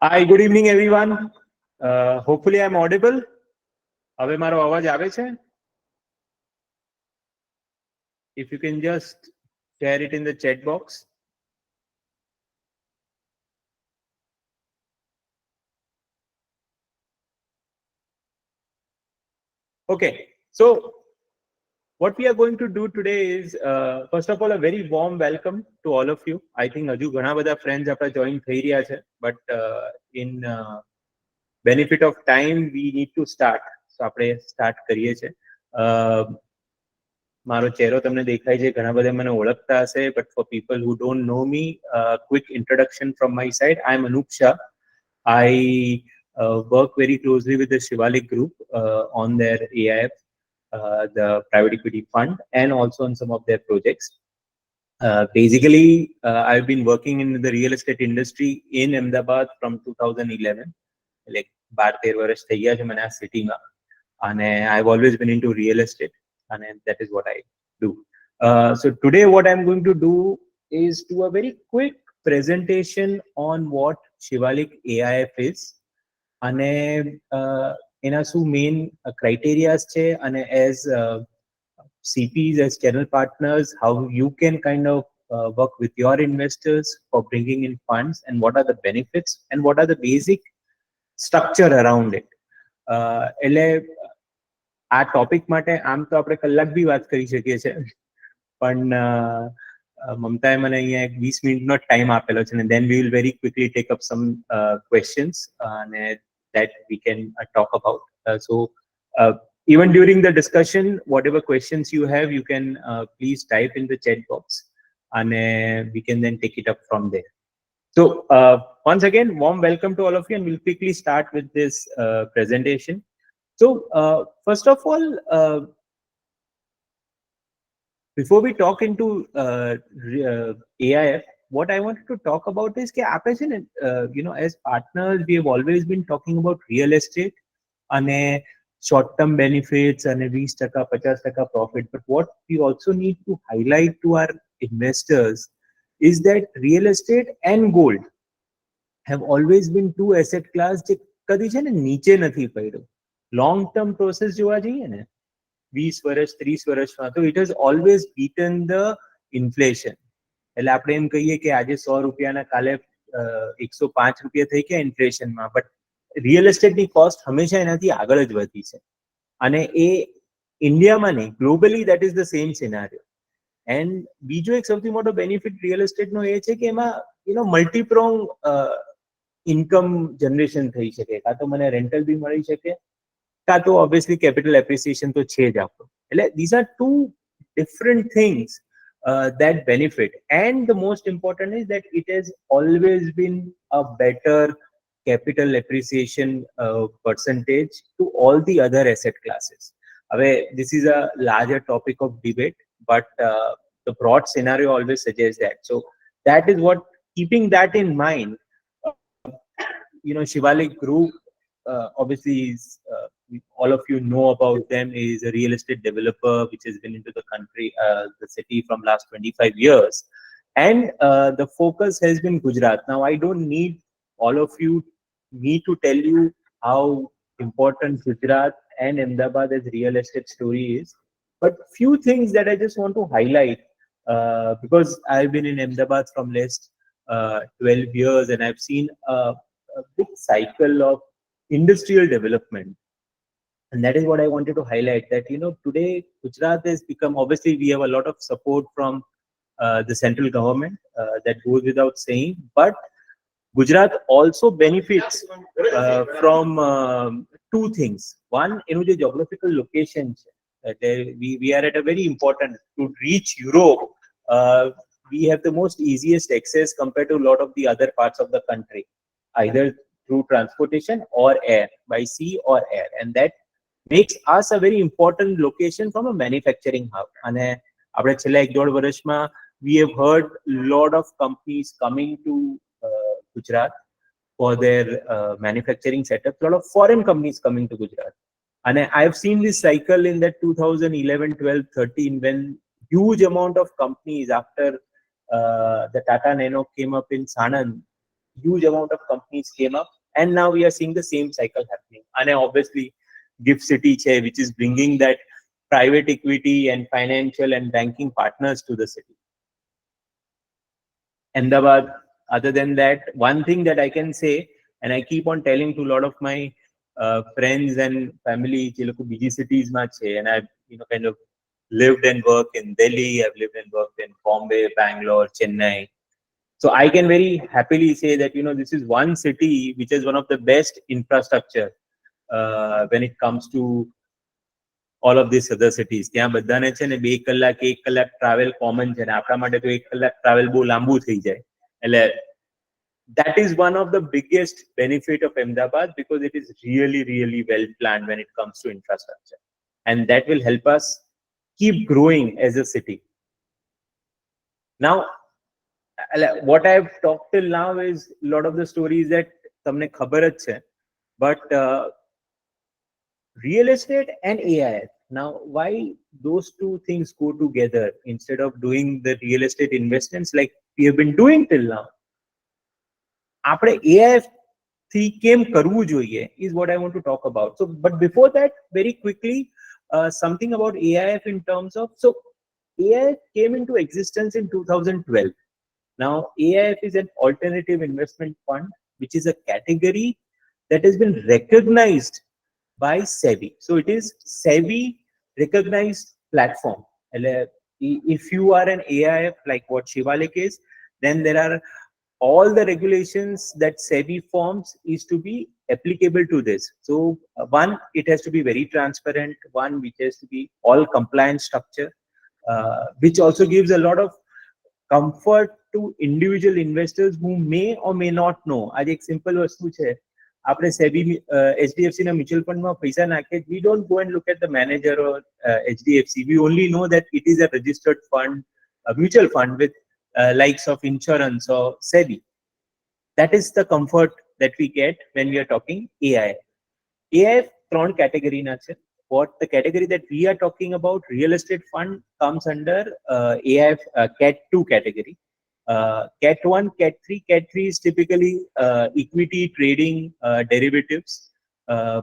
Hi, good evening, everyone. Hopefully, I'm audible. હવે મારો અવાજ આવે છે? If you can just share it in the chat box. Okay, so what we are going to do today is, first of all, a very warm welcome to all of you. I think હજુ ઘણા બધા friends આપણા join થઈ રહ્યા છે, but in benefit of time, we need to start. So આપણે start કરીએ છે. મારો ચહેરો તમને દેખાય છે, ઘણા બધા મને ઓળખતા હશે, but for people who don't know me, quick introduction from my side. I am Anup Shah. I work very closely with the Shivalik Group on their AIF, the private equity fund, and also on some of their projects. Basically, I've been working in the real estate industry in Ahmedabad from 2011. Like 12-13 વર્ષ થઈ ગયા છે મને આ સિટીમાં, અને I've always been into real estate, and that is what I do. So today what I'm going to do is do a very quick presentation on what Shivalik AIF is, અને એના શું main criteria છે, અને as CPs, as channel partners, how you can kind of work with your investors for bringing in funds, and what are the benefits, and what are the basic structure around it. એટલે આ topic માટે આમ તો આપણે કલાક બી વાત કરી શકીએ છીએ, પણ મમતાએ મને અહીંયા એક 20 મિનિટનો ટાઈમ આપેલો છે, અને then we will very quickly take up some questions and that we can talk about. So even during the discussion, whatever questions you have, you can please type in the chat box, and we can then take it up from there. So once again, warm welcome to all of you, and we'll quickly start with this presentation. So first of all, before we talk into AIF, what I wanted to talk about is that as partners, we have always been talking about real estate and short-term benefits and 20%, 50% profit. But what we also need to highlight to our investors is that real estate and gold have always been two asset class જે કદી છે ને નીચે નથી પડ્યો. Long term process જોવા જઈએ ને 20 વર્ષ 30 વર્ષમાં, તો it has always beaten the inflation. એટલે આપણે એમ કહીએ કે આજે 100 રૂપિયાના કાલે 105 રૂપિયા થઈ ગયા ઇન્ફ્લેશનમાં, બટ રિયલ એસ્ટેટની કોસ્ટ હંમેશા એનાથી આગળ જ વધી છે, અને એ ઇન્ડિયામાં નહીં, globally that is the same scenario. And બીજો એક સૌથી મોટો બેનિફિટ રિયલ એસ્ટેટનો એ છે કે એમાં મલ્ટીપ્રોંગ ઇન્કમ જનરેશન થઈ શકે. કાં તો મને રેન્ટલ બી મળી શકે, કાં તો ઓબ્વિયસલી કેપિટલ એપ્રિસિએશન તો છે જ આપણું. એટલે these are two different things that benefit, and the most important is that it has always been a better capital appreciation percentage to all the other asset classes. This is a larger topic of debate, but the broad scenario always suggests that. So that is what, keeping that in mind, Shivalik Group, obviously is, all of you know about them, is a real estate developer which has been into the country, the city from last 25 years. And the focus has been Gujarat. Now, I don't need all of you, me to tell you how important Gujarat and Ahmedabad as real estate story is. But few things that I just want to highlight, because I've been in Ahmedabad from last 12 years, and I've seen a big cycle of industrial development. And that is what I wanted to highlight, that today Gujarat has become, obviously we have a lot of support from the central government, that goes without saying, but Gujarat also benefits from two things. One, the geographical location. We are at a very important, to reach Europe, we have the most easiest access compared to a lot of the other parts of the country, either through transportation or air, by sea or air, and that makes us a very important location from a manufacturing hub. And આપણે છેલ્લા 1-1.5 વર્ષમાં we have heard a lot of companies coming to Gujarat for their manufacturing setup, a lot of foreign companies coming to Gujarat. And I've seen this cycle in that 2011, 12, 13, when huge amount of companies, after the Tata Nano came up in Sanand, huge amount of companies came up, And now we are seeing the same cycle happening. And obviously, Gift City che, which is bringing that private equity and financial and banking partners to the city. Ahmedabad, other than that, one thing that I can say, and I keep on telling to a lot of my friends and family, che loko biji cities ma che, and I've kind of lived and worked in Delhi, I've lived and worked in Bombay, Bangalore, Chennai. So I can very happily say that this is one city which is one of the best infrastructure when it comes to all of these other cities. ત્યાં બધાને છે ને 2 કલાક 1 કલાક travel common છે ને આપણા માટે તો 1 કલાક ટ્રાવેલ બહુ લાંબુ થઈ જાય. એટલે that is one of the biggest benefit of Ahmedabad because it is really, really well planned when it comes to infrastructure. And that will help us keep growing as a city. Now, what I've talked till now is a lot of the stories that તમને ખબર જ છે. But real estate and AIF. Now, why those two things go together instead of doing the real estate investments like we have been doing till now? આપણે AIF થી કેમ કરવું જોઈએ is what I want to talk about. So, but before that, very quickly, something about AIF in terms of, so AIF came into existence in 2012. Now, AIF is an alternative investment fund, which is a category that has been recognized by SEBI. So it is SEBI recognized platform. If you are an AIF like what Shivalik is, then there are all the regulations that SEBI forms is to be applicable to this. So one, it has to be very transparent. One, which has to be all compliant structure, which also gives a lot of comfort to individual investors who may or may not know. आज एक simple वस्तु है, आपने SEBI HDFC ना mutual fund में पैसा नाखे, we don't go and look at the manager or HDFC. We only know that it is a registered fund, a mutual fund with likes of insurance or SEBI. That is the comfort that we get when we are talking AIF. AIF ત્રણ category ના છે. What the category that we are talking about, real estate fund, comes under AIF Cat 2 category. Cat 1, Cat 3. Cat 3 is typically equity trading derivatives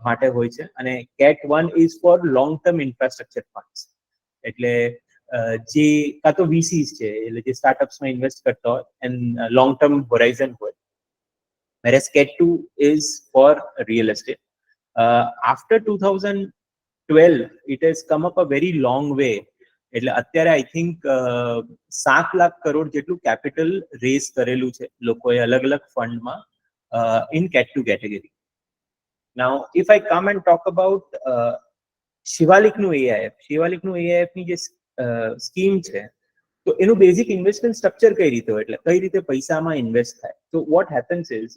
માટે હોય છે, અને Cat 1 is for long term infrastructure funds. એટલે જે કાં તો VCs છે, એટલે જે startups માં invest કરતા હોય and long term horizon હોય. Whereas Cat 2 is for real estate. After 2012, it has come up a very long way. એટલે અત્યારે I think 7 લાખ કરોડ જેટલું capital raise કરેલું છે લોકોએ અલગ અલગ ફંડમાં in Cat 2 category. Now, if I come and talk about શિવાલિકનું AIF, શિવાલિકનું AIF ની જે સ્કીમ છે, તો એનું બેઝિક ઇન્વેસ્ટમેન્ટ સ્ટ્રક્ચર કઈ રીતે હોય, એટલે કઈ રીતે પૈસામાં ઇન્વેસ્ટ થાય. So what happens is,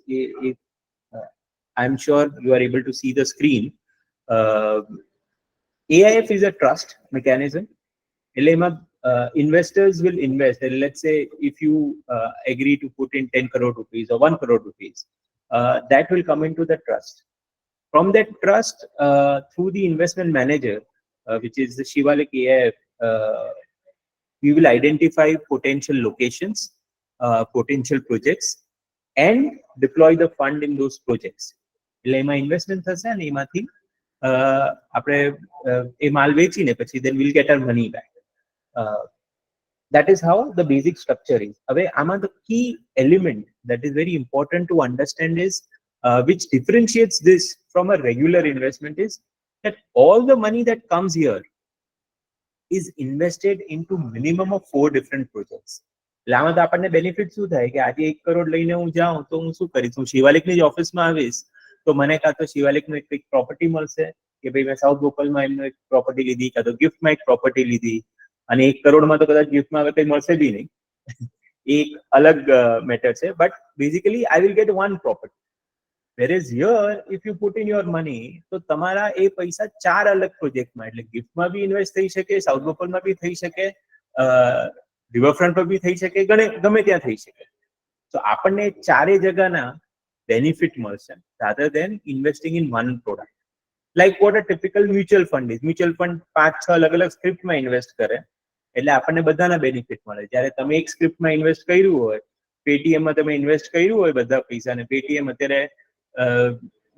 I'm sure you are able to see the screen. AIF is a trust mechanism. Investors will invest. And let's say if you agree to put in 10 crore rupees or 1 crore rupees, that will come into the trust. From that trust, through the investment manager, which is the Shivalik AIF, we will identify potential locations, potential projects, and deploy the fund in those projects. એટલે એમાં investment થશે અને એમાંથી આપણે એ માલ વેચીને પછી then we'll get our money back. That is how the basic structure is. હવે આમાં the key element that is very important to understand is which differentiates this from a regular investment is that all the money that comes here is invested into minimum of 4 different projects. એટલે આમાં તો આપણને benefit શું થાય કે આજે 1 કરોડ લઈને હું જાઉં તો હું શું કરીશ, હું શિવાલિકની જ ઓફિસમાં આવીશ તો મને કાં તો શિવાલિકનું એક પ્રોપર્ટી મળશે કે ભાઈ મેં સાઉથ ભોપાલમાં એમનો એક પ્રોપર્ટી લીધી, કાં તો ગિફ્ટમાં એક પ્રોપર્ટી લીધી, અને 1 કરોડમાં તો કદાચ ગિફ્ટમાં હવે કંઈ મળશે બી નહીં, એક અલગ મેટર છે. But basically I will get 1 property. Whereas here, if you put in your money, તો તમારા એ પૈસા 4 અલગ પ્રોજેક્ટમાં, એટલે ગિફ્ટમાં બી ઇન્વેસ્ટ થઈ શકે, સાઉથ ભોપાલમાં બી થઈ શકે, રિવરફ્રન્ટ પર બી થઈ શકે, ગમે ત્યાં થઈ શકે. તો આપણને 4 જગ્યાના બેનિફિટ મળશે rather than investing in one product. Like what a typical mutual fund is. Mutual fund 5-6 અલગ-અલગ સ્ક્રિપ્ટમાં ઇન્વેસ્ટ કરે, એટલે આપણને બધાના બેનિફિટ મળે. જ્યારે તમે એક સ્ક્રિપ્ટમાં ઇન્વેસ્ટ કર્યું હોય, પેટીએમમાં તમે ઇન્વેસ્ટ કર્યું હોય બધા પૈસાને, પેટીએમ અત્યારે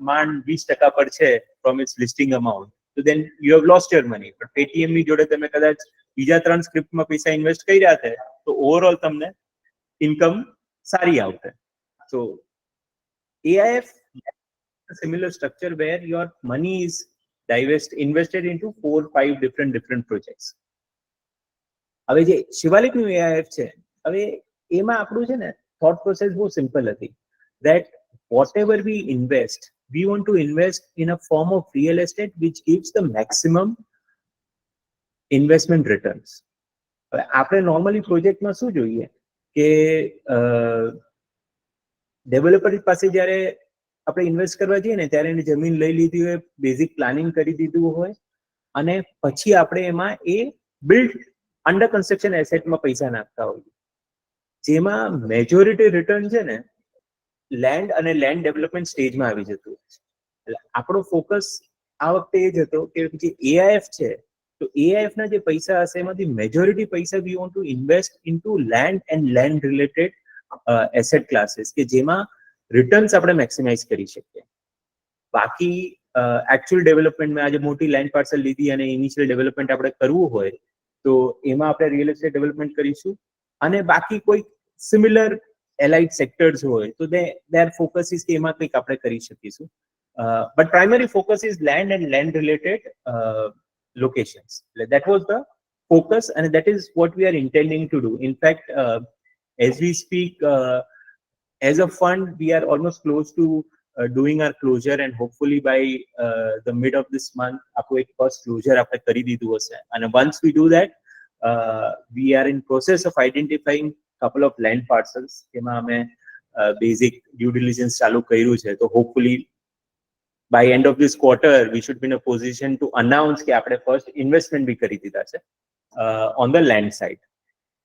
માંડ 20% પર છે from its listing amount, so then you have lost your money. પણ પેટીએમ ની જોડે તમે કદાચ બીજા 3 સ્ક્રિપ્ટમાં પૈસા ઇન્વેસ્ટ કર્યા છે તો ઓવરઓલ તમને ઇન્કમ સારી આવશે. So AIF a similar structure where your money is invested into 4-5 different projects. હવે જે શિવાલિક નું AIF છે, હવે એમાં આપણું છે ને thought process બહુ સિમ્પલ હતી, that whatever we invest, we want to invest in a form of real estate which gives the maximum investment returns. હવે આપણે નોર્મલી પ્રોજેક્ટમાં શું જોઈએ કે ડેવલપર પાસે જ્યારે આપણે ઇન્વેસ્ટ કરવા જઈએ ને ત્યારે એની જમીન લઈ લીધી હોય, બેઝિક પ્લાનિંગ કરી દીધું હોય અને પછી આપણે એમાં એ બિલ્ડ અંડર કન્સ્ટ્રક્શન એસેટમાં પૈસા નાખતા હોઈએ, જેમાં મેજોરિટી રિટર્ન છે ને લેન્ડ અને લેન્ડ ડેવલપમેન્ટ સ્ટેજમાં આવી જતું હોય છે. એટલે આપણો ફોકસ આ વખતે એ જ હતો કે જે AIF છે તો AIF ના જે પૈસા હશે એમાંથી મેજોરિટી પૈસા we want to invest into land and land related asset classes કે જેમાં રિટર્ન્સ આપણે મેક્સિમાઇઝ કરી શકીએ. બાકી એકચ્યુઅલ ડેવલપમેન્ટમાં આજે મોટી લેન્ડ પાર્સલ લીધી અને ઇનિશિયલ ડેવલપમેન્ટ આપણે કરવું હોય તો એમાં આપણે રિયલ એસ્ટેટ ડેવલપમેન્ટ કરીશું, અને બાકી કોઈ સિમિલર એલાઇડ સેક્ટર્સ હોય તો their focus is કે એમાં કંઈક આપણે કરી શકીશું. But primary focus is land and land related locations. That was the focus and that is what we are intending to do. In fact, as we speak, as a fund, we are almost close to doing our closure, and hopefully by the mid of this month, आपको एक first closure आपने करी दीधું હશે. And once we do that, we are in process of identifying couple of land parcels. એમાં અમે basic due diligence ચાલુ કર્યું છે. તો hopefully by end of this quarter, we should be in a position to announce કે આપણે first investment બી કરી દીધા છે on the land side.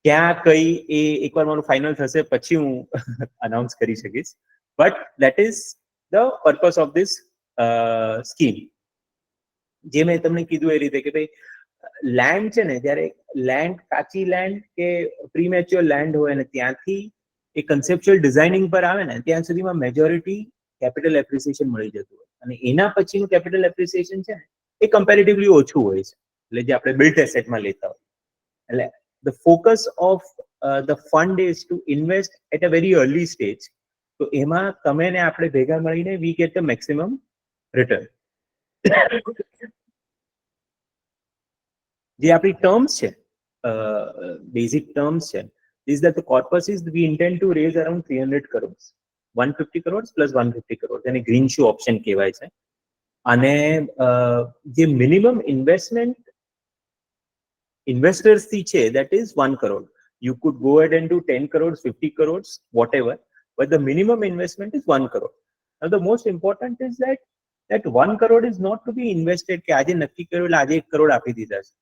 ક્યાં કઈ એ એકવાર મારું ફાઇનલ થશે પછી હું અનાઉન્સ કરી શકીશ. But that is the purpose of this scheme. જે મેં તમને કીધું એ રીતે કે ભાઈ લેન્ડ છે ને, જ્યારે લેન્ડ કાચી લેન્ડ કે પ્રીમેચ્યોર લેન્ડ હોય ને ત્યાંથી એ કન્સેપ્ચ્યુઅલ ડિઝાઇનિંગ પર આવે ને ત્યાં સુધીમાં મેજોરિટી કેપિટલ એપ્રિસિએશન મળી જતું હોય, અને એના પછીનું કેપિટલ એપ્રિસિએશન છે ને એ કમ્પેરેટિવલી ઓછું હોય છે, એટલે જે આપણે બિલ્ટ એસેટમાં લેતા હોય. એટલે the focus of the fund is to invest at a very early stage. તો એમાં તમે ને આપણે ભેગા મળીને we get the maximum return. જે આપણી ટર્મ્સ છે, બેઝિક ટર્મ્સ છે, is that the corpus is we intend to raise around 300 crores, 150 crores plus 150 crores, અને ગ્રીન શૂ ઓપ્શન કહેવાય છે. અને જે મિનિમમ ઇન્વેસ્ટમેન્ટ investors છે, that is 1 crore. You could go ahead and do 10 crores, 50 crores, whatever, but the minimum investment is 1 crore. Now the most important is that 1 crore is not to be invested કે આજે નક્કી કર્યું એટલે આજે 1 crore આપી દીધા છે.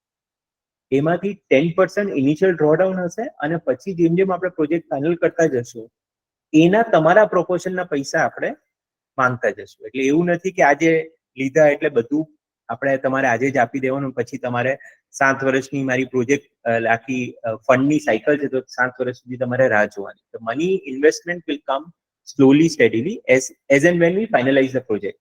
એમાંથી 10% ઇનિશિયલ ડ્રોડાઉન હશે અને પછી જેમ જેમ આપણે પ્રોજેક્ટ ફાઇનલ કરતા જશું એના તમારા પ્રોપોર્શનના પૈસા આપણે માંગતા જશું. એટલે એવું નથી કે આજે લીધા એટલે બધું આપણે તમારે આજે જ આપી દેવાનું, પછી તમારે 7 વર્ષની મારી પ્રોજેક્ટ આખી ફંડની સાયકલ છે તો 7 વર્ષ સુધી તમારે રાહ જોવાની. The money investment will come slowly, steadily as and when we finalize the project.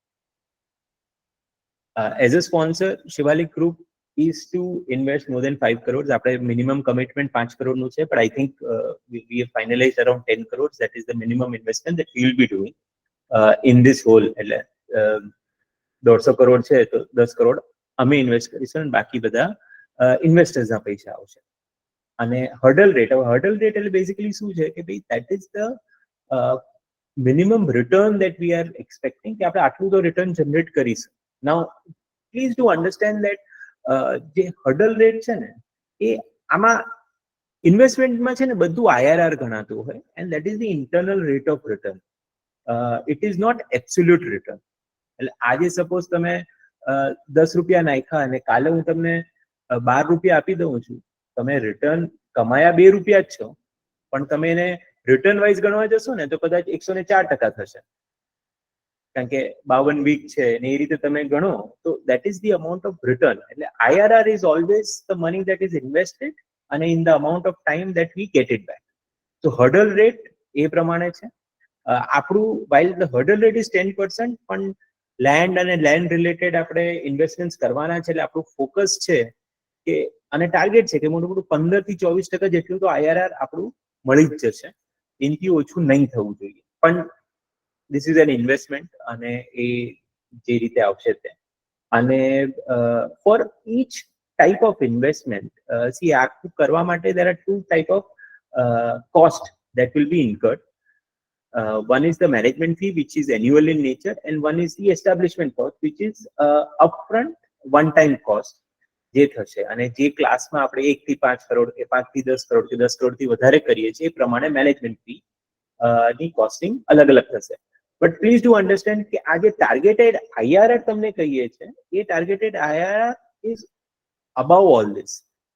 As a sponsor, Shivalik Group is to invest more than 5 crores. આપણે minimum commitment 5 crore નું છે, but I think we have finalized around 10 crores. That is the minimum investment that we will be doing in this whole. એટલે 150 crore છે તો 10 crore અમે invest કરીશું અને બાકી બધા ઇન્વેસ્ટર્સના પૈસા આવશે. અને હર્ડલ રેટ, હવે હર્ડલ રેટ એટલે બેઝિકલી શું છે કે ભાઈ that is the minimum return that we are expecting કે આપણે આટલું તો રિટર્ન જનરેટ કરીશું. નાઉ પ્લીઝ ડુ અન્ડરસ્ટેન્ડ દેટ જે હર્ડલ રેટ છે ને એ આમાં ઇન્વેસ્ટમેન્ટમાં છે ને બધું IRR ગણાતું હોય, and that is the internal rate of return. It is not absolute return. એટલે આજે સપોઝ તમે 10 રૂપિયા નાખ્યા અને કાલે હું તમને 12 રૂપિયા આપી દઉં છું, તમે રિટર્ન કમાયા 2 રૂપિયા જ છો, પણ તમે એને રિટર્ન વાઇઝ ગણવા જશો ને તો કદાચ 104% થશે, કારણ કે 52 વીક છે ને એ રીતે તમે ગણો તો that is the amount of return. એટલે IRR is always the money that is invested અને in the amount of time that we get it back. તો હર્ડલ રેટ એ પ્રમાણે છે. આપણું while the hurdle rate is 10%, પણ land અને land related આપણે ઇન્વેસ્ટમેન્ટ કરવાના છે, એટલે આપણું ફોકસ છે કે અને ટાર્ગેટ છે કે મોટું મોટું 15% થી 24% જેટલું તો IRR આપણું મળી જ જશે, એનાથી ઓછું નહીં થવું જોઈએ. પણ this is an investment અને એ જે રીતે આવશે તે. અને for each type of investment, see આખું કરવા માટે there are two type of cost that will be incurred. One is the management fee, which is annual in nature, and one is the establishment cost, which is upfront one-time cost. જે થશે અને જે ક્લાસમાં આપણે 1 થી 5 કરોડ કે 5 થી 10 કરોડ કે 10 કરોડથી વધારે કરીએ છીએ એ પ્રમાણે મેનેજમેન્ટ ફી ની કોસ્ટિંગ અલગ અલગ થશે. બટ પ્લીઝ ડુ અન્ડરસ્ટેન્ડ કે આ જે ટાર્ગેટેડ IRR તમને કહીએ છીએ એ targeted IRR is above all this.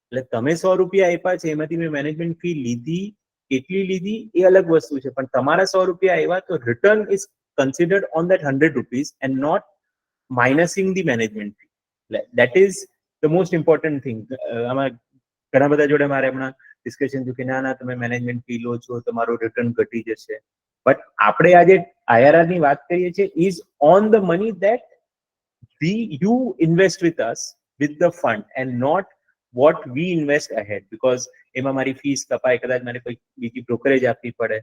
એટલે તમે 100 રૂપિયા આપ્યા છે, એમાંથી મેં મેનેજમેન્ટ ફી લીધી, કેટલી લીધી એ અલગ વસ્તુ છે, પણ તમારા 100 રૂપિયા આવ્યા તો return is considered on that 100 rupees and not minusing the management fee. That is the most important thing. આમાં ઘણા બધા જોડે મારે હમણાં ડિસ્કશન થયું કે ના તમે મેનેજમેન્ટ ફી લો છો, તમારું રિટર્ન ઘટી જશે. બટ આપણે આજે IRR ની વાત કરીએ છીએ is on the money that you invest with us with the fund and not what we invest ahead, because એમાં મારી ફીસ કપાય, કદાચ મારે કોઈ બીજી બ્રોકરેજ આપવી પડે,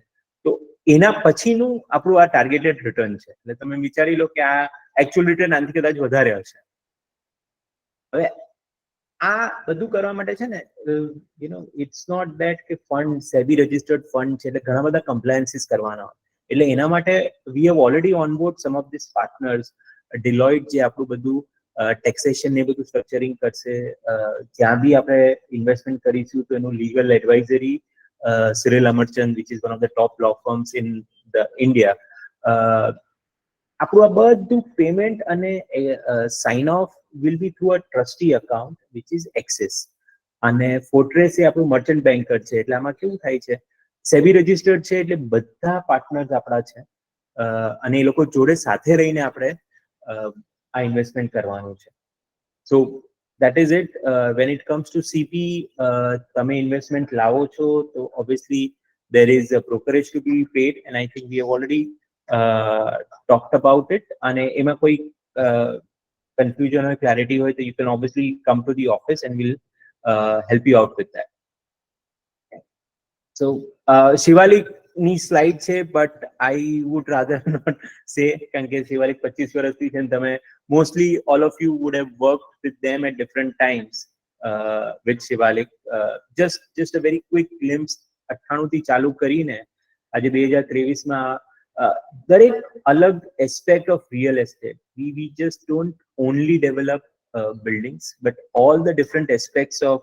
તો એના પછીનું આપણું આ ટાર્ગેટેડ રિટર્ન છે. એટલે તમે વિચારી લો કે આ એકચ્યુઅલ રિટર્ન આનાથી કદાચ વધારે હશે. હવે આ બધું કરવા માટે છે ને ઇટ્સ નોટ ધેટ કે ફંડ સેબી રજિસ્ટર્ડ ફંડ છે એટલે ઘણા બધા કમ્પ્લાયન્સીસ કરવાના હોય. એટલે એના માટે we have already on board some of these partners. Deloitte જે આપણું બધું ટેક્સેશન ને બધું સ્ટ્રક્ચરિંગ કરશે, જ્યાં બી આપણે ઇન્વેસ્ટમેન્ટ કરીશું તો એનું legal advisory Cyril Amarchand, which is one of the top law firms in the India. આપણું આ બધું પેમેન્ટ અને sign off will be through a trustee account which is Axis. અને ફોર્ટ્રેસ એ આપણું મર્ચન્ટ બેન્કર છે. એટલે આમાં કેવું થાય છે, સેબી રજિસ્ટર્ડ છે એટલે બધા પાર્ટનર્સ આપણા છે અને એ લોકો જોડે સાથે રહીને આપણે આ ઇન્વેસ્ટમેન્ટ કરવાનું છે. સો that is it. When it comes to CP, તમે ઇન્વેસ્ટમેન્ટ લાવો છો તો obviously there is a brokerage to be paid, and I think we have already talked about it. અને એમાં કોઈ confusion or clarity હોય તો you can obviously come to the office and we'll help you out with that. So Shivalik ની slide છે, but I would rather not say, કારણ કે શિવાલિક 25 વર્ષથી છે, તમે mostly all of you would have worked with them at different times with Shivalik. Just a very quick glimpse. 98 થી ચાલુ કરીને આજે 2023માં દરેક અલગ aspect of real estate. We just don't only develop buildings, but all the different aspects of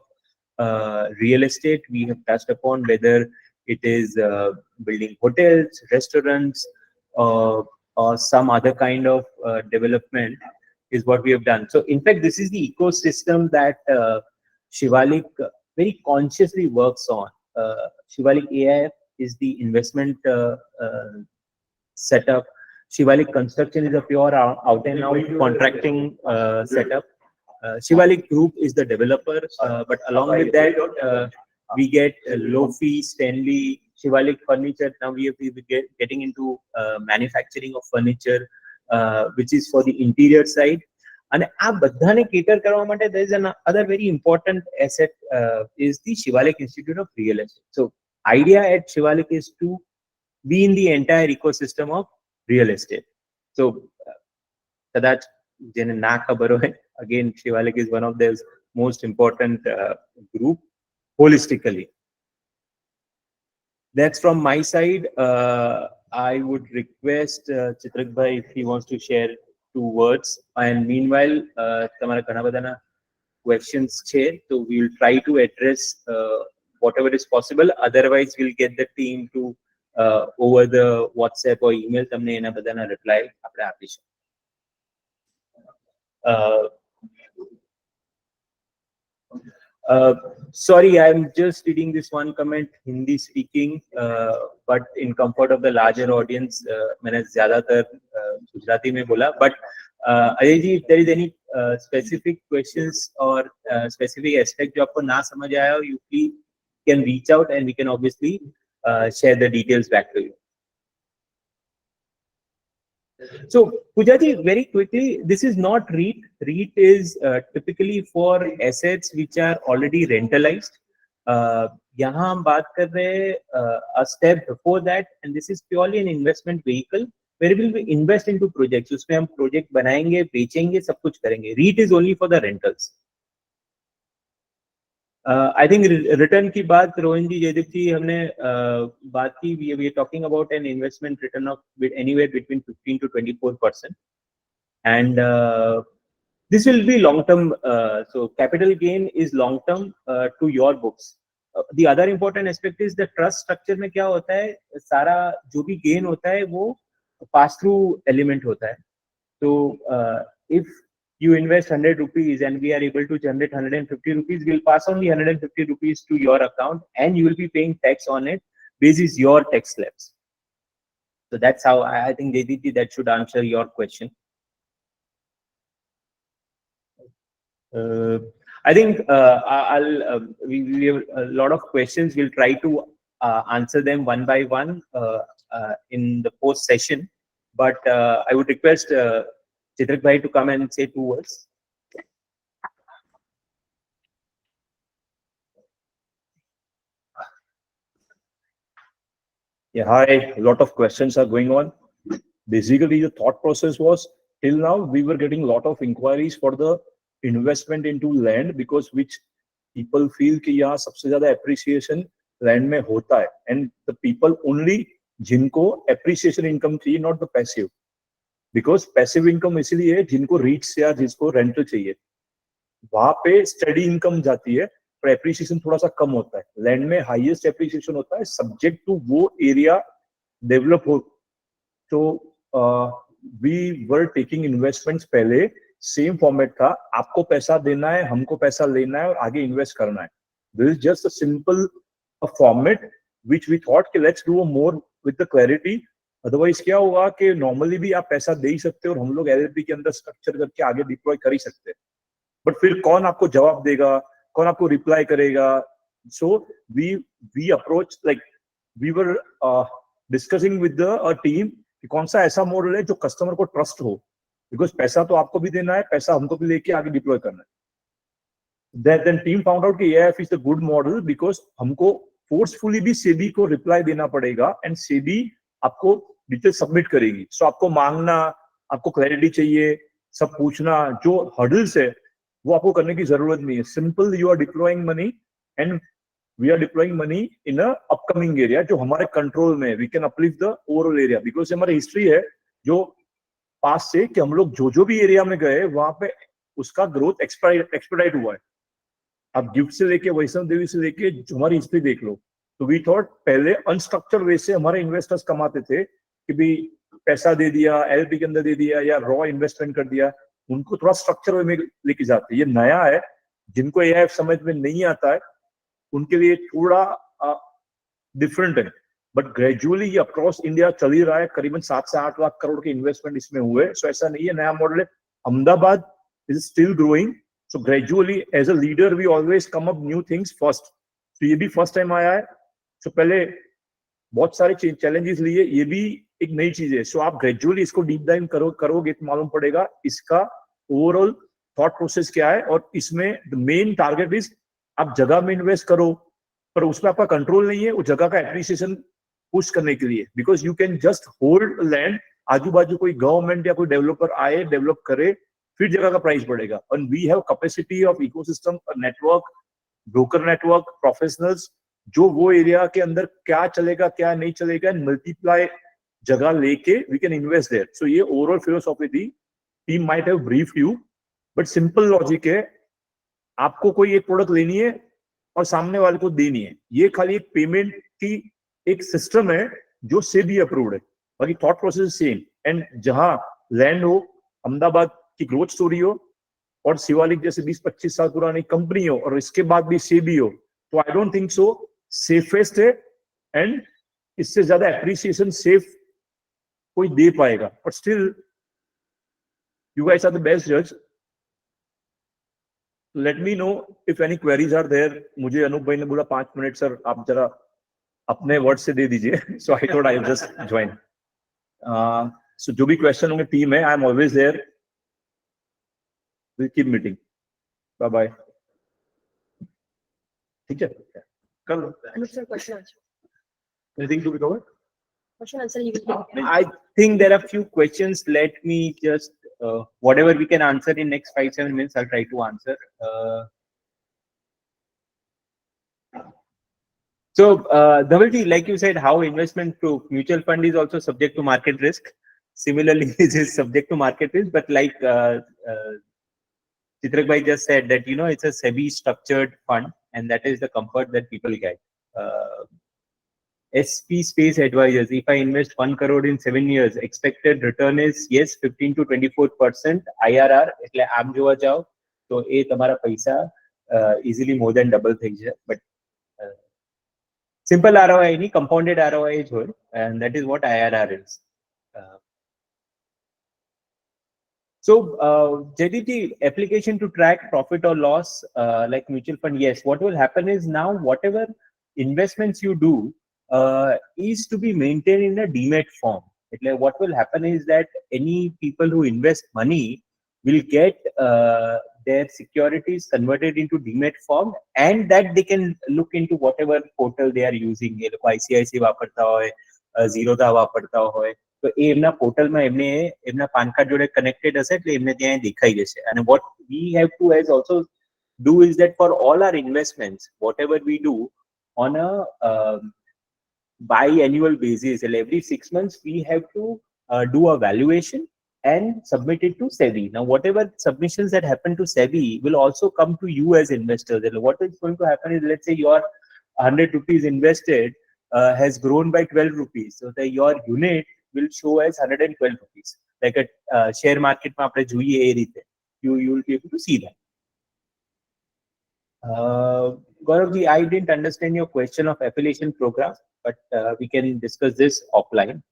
real estate we have touched upon, whether it is building hotels, restaurants, or some other kind of development is what we have done. So in fact, this is the ecosystem that Shivalik very consciously works on. Shivalik AIF is the investment setup. Shivalik Construction is a pure out and out contracting setup. Shivalik Group is the developer, but along with that, we get Lofi, Stanley, Shivalik Furniture. Now we have been getting into manufacturing of furniture, which is for the interior side. And આ બધાને cater કરવા માટે there is another very important asset is the Shivalik Institute of Real Estate. So idea at Shivalik is to be in the entire ecosystem of real estate. So કદાચ જેને ના ખબર હોય, again Shivalik is one of those most important group holistically. That's from my side. I would request Chitrak bhai if he wants to share 2 words, and meanwhile તમારા ઘણા બધાના questions છે, so we will try to address whatever is possible. Otherwise we'll get the team to over the WhatsApp or email તમને એના બધાના reply આપણે આપીશું. Sorry, I'm just reading this one comment, Hindi speaking, but in comfort of the larger audience, मैंने ज़्यादातर गुजराती में बोला. But Ajay ji, if there is any specific questions or specific aspect जो आपको ना समझ आया हो, you please can reach out and we can obviously share the details back to you. So Pujaji, very quickly, this is not REIT. REIT is typically for assets which are already rentalized. यहाँ हम बात कर रहे हैं a step before that, and this is purely an investment vehicle where we will invest into projects. उसमें हम project बनाएंगे, बेचेंगे, सब कुछ करेंगे. REIT is only for the rentals. I think return की बात रोहन जी, जयदीप जी, हमने बात की. We are talking about an investment return of anywhere between 15 to 24%, and this will be long term. So capital gain is long term to your books. The other important aspect is the trust structure में क्या होता है, सारा जो भी gain होता है वो pass through element होता है. So if you invest 100 rupees and we are able to generate 150 rupees, we'll pass on the 150 rupees to your account and you will be paying tax on it. This is your tax slabs. So that's how I think, Jaydeep, that should answer your question. I think we have a lot of questions. We'll try to answer them one by one in the post session. But I would request Chitrak bhai to come and say 2 words. Yeah, hi. A lot of questions are going on. Basically, the thought process was, till now we were getting a lot of inquiries for the investment into land, because which people feel कि यहाँ सबसे ज़्यादा appreciation land में होता है, and the people only जिनको appreciation income चाहिए, not the passive. Because passive income इसलिए है जिनको REITs या जिसको rental चाहिए, वहां पे steady income जाती है, पर appreciation थोड़ा सा कम होता है. लैंड में हाईएस्ट appreciation होता है सब्जेक्ट टू वो एरिया डेवलप हो. तो वी वर टेकिंग इन्वेस्टमेंट्स, पहले सेम फॉर्मेट था, आपको पैसा देना है, हमको पैसा लेना है और आगे इन्वेस्ट करना है. This is just a simple format which we thought कि let's do more with the clarity. Otherwise क्या होगा कि नॉर्मली भी आप पैसा दे ही सकते हो और हम लोग एलएलपी के अंदर स्ट्रक्चर करके आगे डिप्लॉय कर ही सकते हैं, बट फिर कौन आपको जवाब देगा, कौन आपको रिप्लाई करेगा. So we approach, like we were discussing with the team कि कौन सा ऐसा मॉडल है जो कस्टमर को ट्रस्ट हो, बिकॉज पैसा तो आपको भी देना है, पैसा हमको भी लेके आगे डिप्लॉय करना है. देन टीम फाउंड आउट कि AF is the good model, because हमको फोर्सफुली भी सेबी को रिप्लाई देना पड़ेगा एंड सेबी आपको डिटेल सबमिट करेगी. सो आपको मांगना, आपको क्लैरिटी चाहिए, सब पूछना, जो हर्डल्स है वो आपको करने की जरूरत नहीं है. Simple, you are deploying money and we are deploying money in a upcoming area जो हमारे कंट्रोल में. We can uplift the overall area, because हमारी हिस्ट्री है जो पास से कि हम लोग जो भी एरिया में गए वहां पे उसका ग्रोथ एक्सपेडाइट हुआ है. आप गिफ्ट से लेके वैष्णव देवी से लेके हमारी हिस्ट्री देख लो. तो वी थॉट पहले अनस्ट्रक्चर्ड वे से हमारे इन्वेस्टर्स कमाते थे कि भी पैसा दे दिया, एलपी के अंदर दे दिया या रॉ इन्वेस्टमेंट कर दिया. उनको थोड़ा स्ट्रक्चर वे में लेके जाते. ये नया है, जिनको एआईएफ समझ में नहीं आता है उनके लिए थोड़ा डिफरेंट है, बट ग्रेजुअली ये अक्रॉस इंडिया चल ही रहा है. करीबन 7 से 8 लाख करोड़ के इन्वेस्टमेंट इसमें हुए. सो ऐसा नहीं है, नया मॉडल है. Ahmedabad is still growing. So gradually as a leader we always come up new things first. तो ये भी फर्स्ट टाइम आया है. सो पहले बहुत सारे चैलेंजेस लिए, ये भी एक नई चीज है. सो आप ग्रेजुअली इसको डीप डाइव करोगे तो मालूम पड़ेगा इसका ओवरऑल थॉट प्रोसेस क्या है. और इसमें द मेन टारगेट इज आप जगह में इन्वेस्ट करो, पर उसमें आपका कंट्रोल नहीं है, उस जगह का एप्रिसिएशन पुश करने के लिए. Because you can just hold land, आजू बाजू कोई गवर्नमेंट या कोई डेवलपर आए, डेवलप करे, फिर जगह का प्राइस बढ़ेगा. And we have capacity of ecosystem, network, broker network, professionals, जो वो एरिया के अंदर क्या चलेगा क्या नहीं चलेगा, मल्टीप्लाई जगह लेके वी कैन इन्वेस्ट देयर. सो ये ओवरऑल फिलोसॉफी थी. Team might have briefed you, but simple logic है, आपको कोई एक प्रोडक्ट लेनी है और सामने वाले को देनी है. ये खाली एक पेमेंट की एक सिस्टम है जो सेबी अप्रूव्ड है, बाकी थॉट प्रोसेस सेम. एंड जहां लैंड हो, अहमदाबाद की ग्रोथ स्टोरी हो और शिवालिक जैसे 20-25 साल पुरानी कंपनी हो और इसके बाद भी सेबी हो, तो I don't think so safest है. एंड इससे ज्यादा एप्रिसिएशन सेफ कोई दे पाएगा. But still you guys are the best जज. Let me know if any queries are there. मुझे अनूप भाई ने बोला 5 मिनट सर, आप जरा अपने वर्ड से दे दीजिए. So I thought I just join. So जो भी question होंगे team है, I'm always there. We'll keep meeting. Bye bye. ठीक है? कर लो. Answer question answer. Anything to be covered? Question answer you will give. I think there are few questions. Let me just whatever we can answer in next 5-7 minutes, I'll try to answer. So, Dhavalji, like you said, how investment to mutual fund is also subject to market risk. Similarly, this is subject to market risk, but like Chitrak Bhai just said that, you know, it's a SEBI structured fund, and that is the comfort that people get. SP Space Advisors, if I invest 1 crore in 7 years, expected return is yes 15 to 24% IRR. એટલે આમ જોવા જાઓ તો એ તમારા પૈસા easily more than double થઈ જાય. But simple ROI ની compounded ROI જ હોય, and that is what IRR is. So, JDT application to track profit or loss, like mutual fund, yes. What will happen is now whatever investments you do is to be maintained in a demat form. What will happen is that any people who invest money will get their securities converted into demat form, and that they can look into whatever portal they are using. ICICI વાપરતા હોય, Zerodha વાપરતા હોય, તો એ એમના પોર્ટલમાં એમને એમના PAN card જોડે કનેક્ટેડ હશે એટલે એમને ત્યાં દેખાઈ જશે. And what we have to as also do is that for all our investments, whatever we do on a biannual basis, every 6 months we have to do a valuation and submit it to SEBI. Now, whatever submissions that happen to SEBI will also come to you as investors. What is going to happen is, let's say your 100 rupees invested has grown by 12 rupees. So your unit will show as 112 rupees. Like a share market, you will be able to see that. Gauravji, I didn't understand your question of affiliation program, but we can discuss this offline.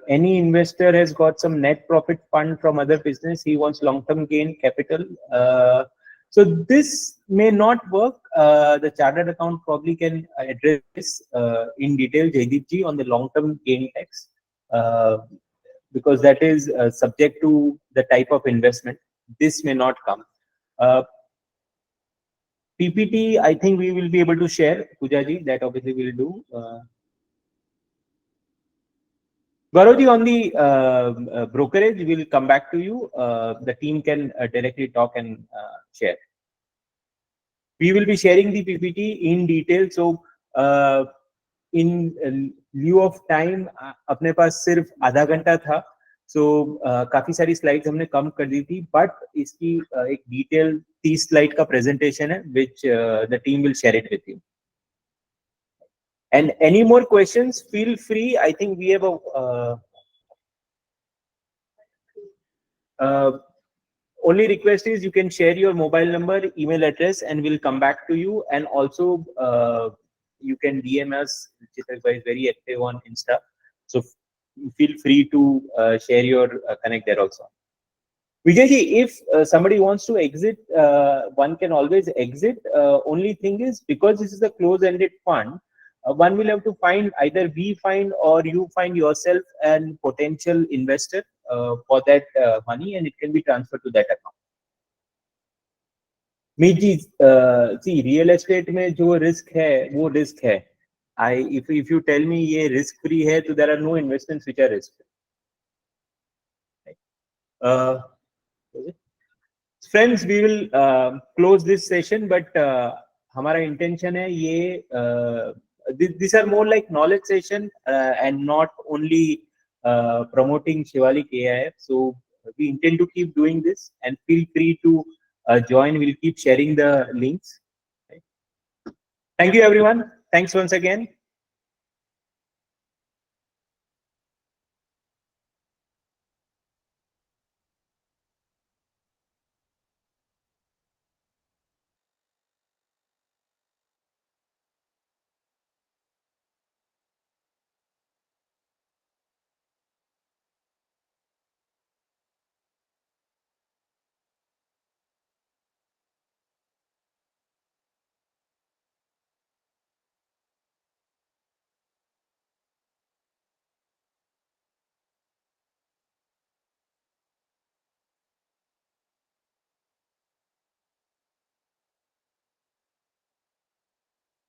Any investor has got some net profit fund from other business. He wants long-term gain capital. So this may not work. The chartered account probably can address in detail Jaideepji on the long-term gain tax, because that is subject to the type of investment. This may not come. PPT, I think we will be able to share. Pujaji, that obviously we will do. Gauravji, on the brokerage, we will come back to you. The team can directly talk and share. We will be sharing the PPT in detail. So, in lieu of time, अपने पास सिर्फ आधा घंटा था. So, काफी सारी slides हमने कम कर दी थी, but इसकी एक detail 30 slide का presentation है, which the team will share it with you. And any more questions, feel free. I think we have a only request is you can share your mobile number, email address, and we'll come back to you. And also you can DM us. Chitrak Bhai is very active on Insta, so feel free to share your connect there also. Vijayji, if somebody wants to exit, one can always exit. Only thing is, because this is a close-ended fund, one will have to find, either we find or you find yourself an potential investor for that money, and it can be transferred to that account. Meetji, see, real estate में जो risk है, वो risk है. If you tell me ये risk free है, तो there are no investments which are risk free. Friends, we will close this session, but हमारा intention है ये these are more like knowledge session and not only promoting Shivalik AIF. So we intend to keep doing this, and feel free to join. We'll keep sharing the links. Thank you, everyone. Thanks once again.